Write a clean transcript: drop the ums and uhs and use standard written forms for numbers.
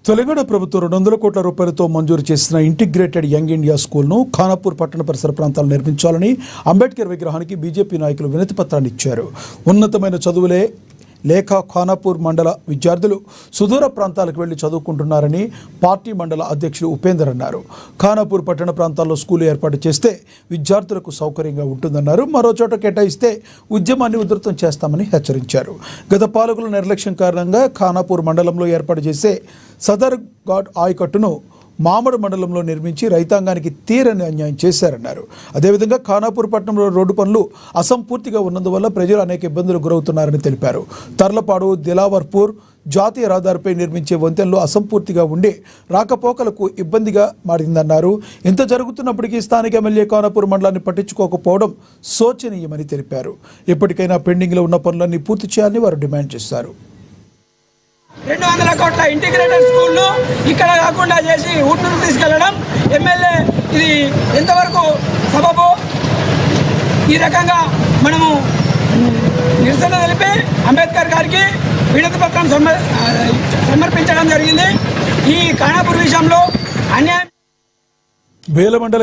తెలంగాణ ప్రభుత్వం 200 కోట్ల రూపాయలతో మంజూరు చేసిన ఇంటిగ్రేటెడ్ యంగ్ ఇండియా స్కూల్ను ఖానాపూర్ పట్టణ పరిసర ప్రాంతాల్లో నిర్మించాలని అంబేద్కర్ విగ్రహానికి బీజేపీ నాయకులు వినతి పత్రాన్ని ఇచ్చారు. ఉన్నతమైన చదువులే లేక ఖానాపూర్ మండల విద్యార్థులు సుదూర ప్రాంతాలకు వెళ్లి చదువుకుంటున్నారని పార్టీ మండల అధ్యక్షుడు ఉపేందర్ అన్నారు. ఖానాపూర్ పట్టణ ప్రాంతాల్లో స్కూలు ఏర్పాటు చేస్తే విద్యార్థులకు సౌకర్యంగా ఉంటుందన్నారు. మరో చోట కేటాయిస్తే ఉద్యమాన్ని ఉధృతం చేస్తామని హెచ్చరించారు. గత పాలకుల నిర్లక్ష్యం కారణంగా ఖానాపూర్ మండలంలో ఏర్పాటు చేసే సదర్ ఘాట్ ఆయకట్టును మామడు మండలంలో నిర్మించి రైతాంగానికి తీరని అన్యాయం చేశారన్నారు. అదేవిధంగా ఖానాపూర్ పట్టణంలో రోడ్డు పనులు అసంపూర్తిగా ఉన్నందువల్ల ప్రజలు అనేక ఇబ్బందులు గురవుతున్నారని తెలిపారు. తర్లపాడు దిలావర్పూర్ జాతీయ రహదారిపై నిర్మించే వంతెనలు అసంపూర్తిగా ఉండి రాకపోకలకు ఇబ్బందిగా మారిందన్నారు. ఇంత జరుగుతున్నప్పటికీ స్థానిక ఎమ్మెల్యే ఖానాపూర్ మండలాన్ని పట్టించుకోకపోవడం శోచనీయమని తెలిపారు. ఎప్పటికైనా పెండింగ్లో ఉన్న పనులన్నీ పూర్తి చేయాలని వారు డిమాండ్ చేశారు. 200 కోట్ల ఇంటిగ్రేటెడ్ స్కూల్ను ఇక్కడ కాకుండా చేసి ఊటూరు తీసుకెళ్లడం ఎమ్మెల్యే ఇది ఎంతవరకు సబబు? ఈ రకంగా మనము నిరసన తెలిపి అంబేద్కర్ గారికి వినతి పత్రం సమర్పించడం జరిగింది. ఈ ఖానాపూర్ విషయంలో అన్యాయం బేలమండల